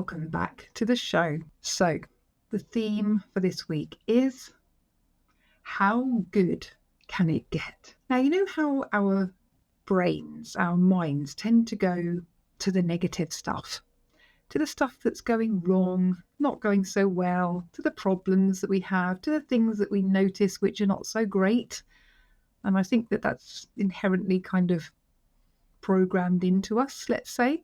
welcome back to the show. So, the theme for this week is how good can it get? Now, you know how our brains, our minds tend to go to the negative stuff, to the stuff that's going wrong, not going so well, to the problems that we have, to the things that we notice which are not so great. And I think that that's inherently kind of programmed into us, let's say.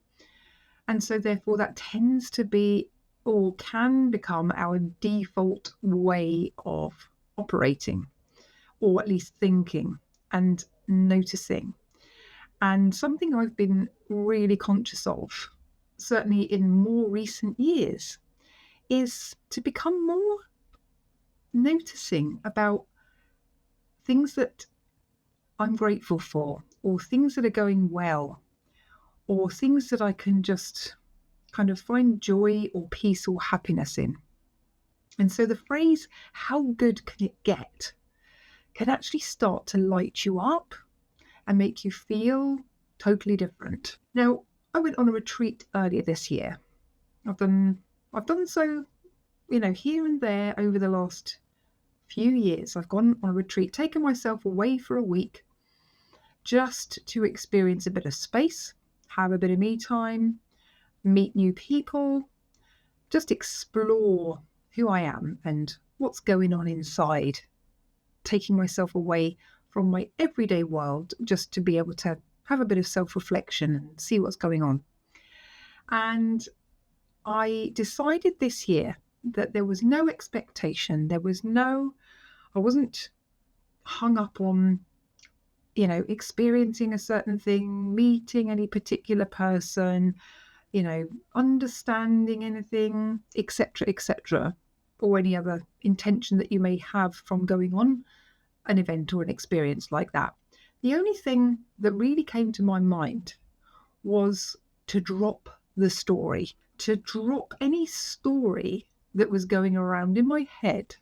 And so therefore that tends to be or can become our default way of operating, or at least thinking and noticing. And something I've been really conscious of, certainly in more recent years, is to become more noticing about things that I'm grateful for, or things that are going well, or things that I can just kind of find joy or peace or happiness in. And so the phrase, how good can it get, can actually start to light you up and make you feel totally different. Now, I went on a retreat earlier this year. I've done so, here and there over the last few years. I've gone on a retreat, taken myself away for a week just to experience a bit of space, have a bit of me time, meet new people, just explore who I am and what's going on inside, taking myself away from my everyday world just to be able to have a bit of self-reflection and see what's going on. And I decided this year that there was no expectation. I wasn't hung up on, experiencing a certain thing, meeting any particular person, understanding anything, etc., or any other intention that you may have from going on an event or an experience like that. The only thing that really came to my mind was to drop the story, to drop any story that was going around in my head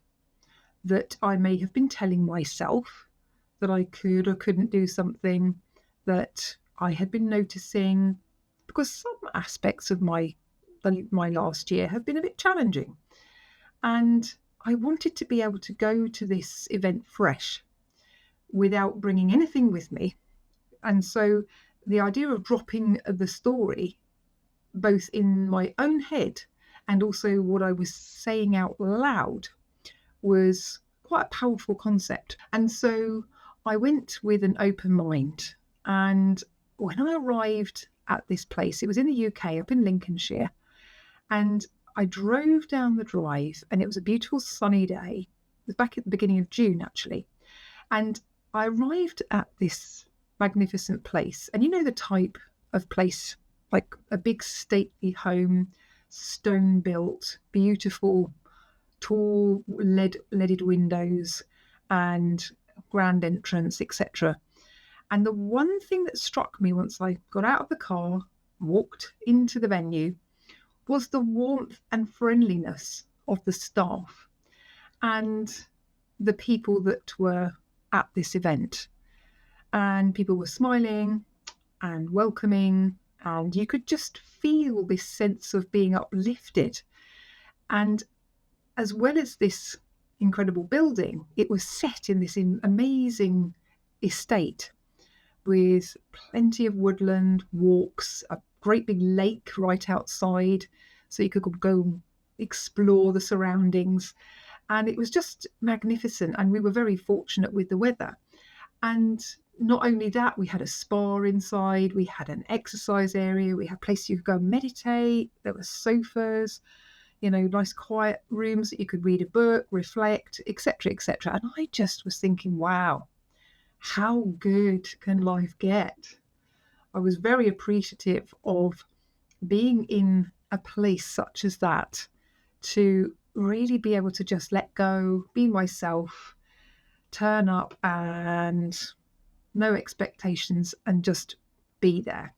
that I may have been telling myself, that I could or couldn't do something, that I had been noticing, because some aspects of my last year have been a bit challenging. And I wanted to be able to go to this event fresh without bringing anything with me. And so the idea of dropping the story, both in my own head and also what I was saying out loud, was quite a powerful concept. And so I went with an open mind. And when I arrived at this place, it was in the UK, up in Lincolnshire, and I drove down the drive, and it was a beautiful sunny day. It was back at the beginning of June, actually. And I arrived at this magnificent place, and the type of place, like a big stately home, stone built, beautiful, tall leaded windows and grand entrance, etc. And the one thing that struck me once I got out of the car, walked into the venue, was the warmth and friendliness of the staff and the people that were at this event. And people were smiling and welcoming, and you could just feel this sense of being uplifted. And as well as this incredible building, it was set in this amazing estate with plenty of woodland, walks, a great big lake right outside, so you could go explore the surroundings. And it was just magnificent, and we were very fortunate with the weather. And not only that, we had a spa inside, we had an exercise area, we had places you could go and meditate, there were sofas, nice quiet rooms that you could read a book, reflect, etc., etc. And I just was thinking, wow, how good can life get? I was very appreciative of being in a place such as that, to really be able to just let go, be myself, turn up, and no expectations, and just be there.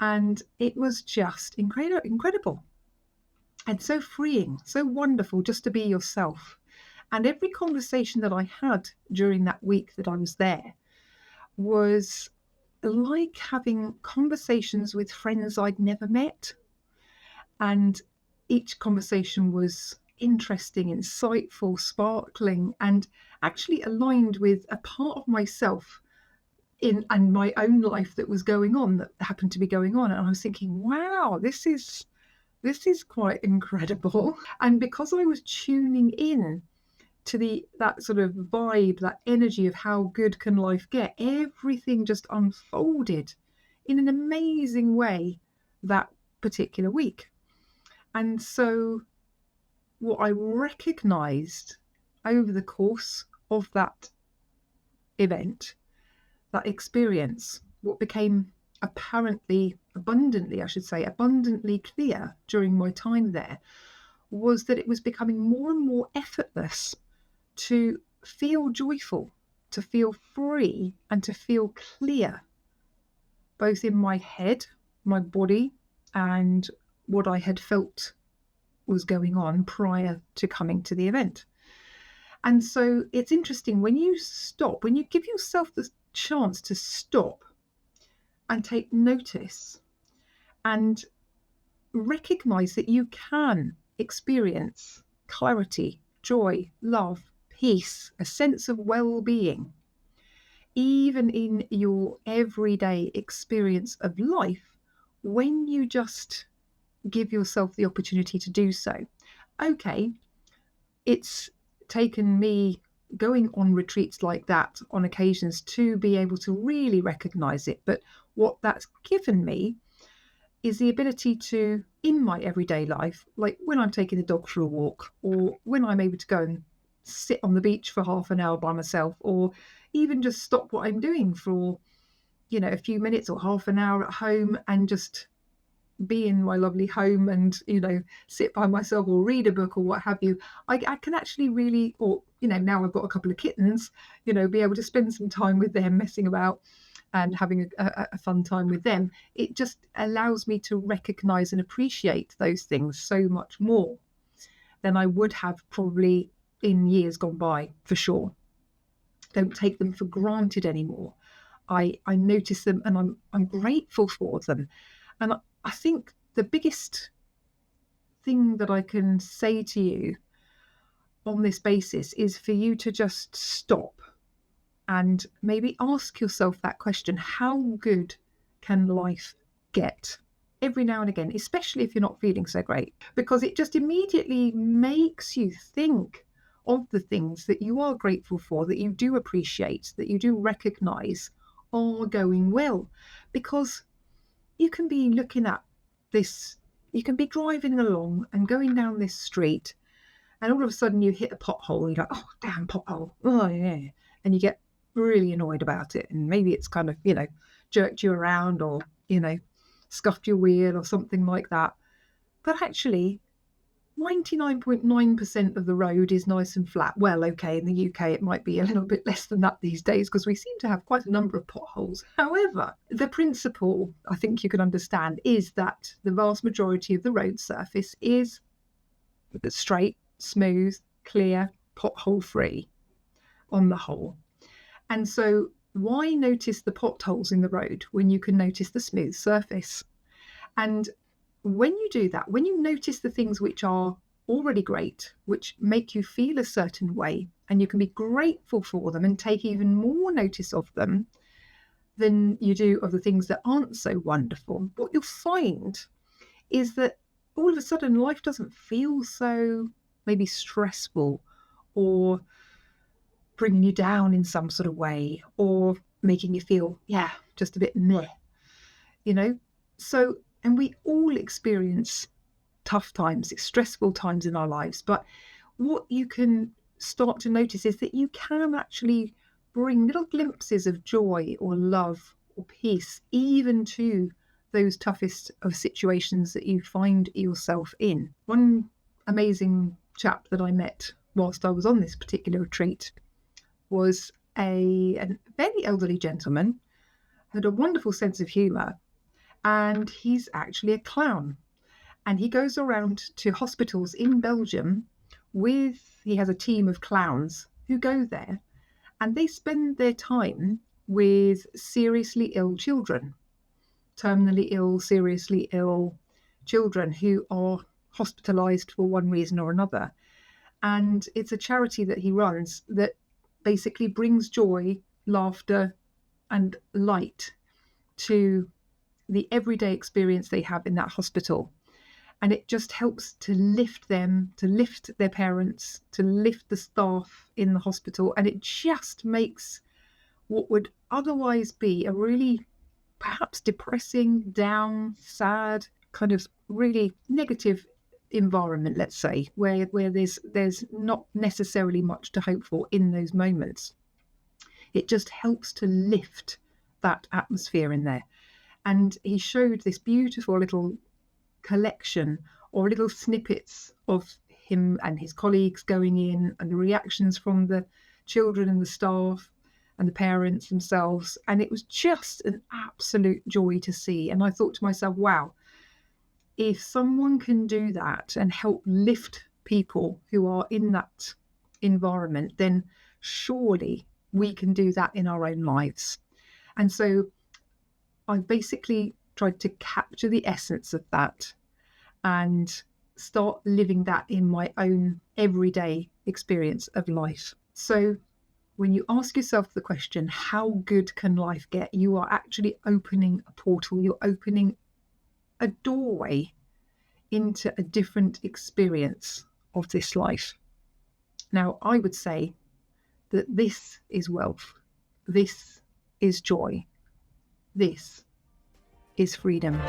And it was just incredible and so freeing, so wonderful just to be yourself. And every conversation that I had during that week that I was there was like having conversations with friends I'd never met. And each conversation was interesting, insightful, sparkling, and actually aligned with a part of myself and my own life that was going on, that happened to be going on. And I was thinking, wow, this is quite incredible. And because I was tuning in to that sort of vibe, that energy of how good can life get, everything just unfolded in an amazing way that particular week. And so what I recognized over the course of that event, that experience, what became abundantly clear during my time there, was that it was becoming more and more effortless to feel joyful, to feel free, and to feel clear, both in my head, my body, and what I had felt was going on prior to coming to the event. And so it's interesting when you give yourself the chance to stop and take notice and recognize that you can experience clarity, joy, love, peace, a sense of well-being, even in your everyday experience of life, when you just give yourself the opportunity to do so. Okay, it's taken me going on retreats like that on occasions to be able to really recognize it. But what that's given me is the ability to, in my everyday life, like when I'm taking the dog for a walk, or when I'm able to go and sit on the beach for half an hour by myself, or even just stop what I'm doing for, a few minutes or half an hour at home and just be in my lovely home and, sit by myself or read a book or what have you. I can actually really, or, now I've got a couple of kittens, be able to spend some time with them, messing about and having a fun time with them. It just allows me to recognize and appreciate those things so much more than I would have probably in years gone by, for sure. Don't take them for granted anymore. I notice them and I'm grateful for them. And I think the biggest thing that I can say to you on this basis is for you to just stop and maybe ask yourself that question: how good can life get? Every now and again, especially if you're not feeling so great, because it just immediately makes you think of the things that you are grateful for, that you do appreciate, that you do recognize are going well. Because you can be looking at this, you can be driving along and going down this street, and all of a sudden you hit a pothole. You're like, oh, damn pothole. Oh, yeah. And you get really annoyed about it. And maybe it's kind of, jerked you around or, scuffed your wheel or something like that. But actually, 99.9% of the road is nice and flat. Well, okay, in the UK, it might be a little bit less than that these days because we seem to have quite a number of potholes. However, the principle, I think you can understand, is that the vast majority of the road surface is straight, smooth, clear, pothole-free on the whole. And so why notice the potholes in the road when you can notice the smooth surface? And when you do that, when you notice the things which are already great, which make you feel a certain way, and you can be grateful for them and take even more notice of them than you do of the things that aren't so wonderful, what you'll find is that all of a sudden life doesn't feel so maybe stressful or bringing you down in some sort of way or making you feel, just a bit meh, So, and we all experience tough times, stressful times in our lives. But what you can start to notice is that you can actually bring little glimpses of joy or love or peace, even to those toughest of situations that you find yourself in. One amazing chap that I met whilst I was on this particular retreat was a very elderly gentleman, had a wonderful sense of humour, and he's actually a clown. And he goes around to hospitals in Belgium he has a team of clowns who go there, and they spend their time with seriously ill children, terminally ill, seriously ill children who are hospitalized for one reason or another. And it's a charity that he runs that basically brings joy, laughter, and light to the everyday experience they have in that hospital. And it just helps to lift them, to lift their parents, to lift the staff in the hospital. And it just makes what would otherwise be a really perhaps depressing, down, sad, kind of really negative environment, let's say, where there's not necessarily much to hope for in those moments. It just helps to lift that atmosphere in there. And he showed this beautiful little collection or little snippets of him and his colleagues going in, and the reactions from the children and the staff and the parents themselves. And it was just an absolute joy to see. And I thought to myself, wow, if someone can do that and help lift people who are in that environment, then surely we can do that in our own lives. And so I basically tried to capture the essence of that and start living that in my own everyday experience of life. So when you ask yourself the question, how good can life get? You are actually opening a portal. You're opening a doorway into a different experience of this life. Now, I would say that this is wealth. This is joy. This is freedom.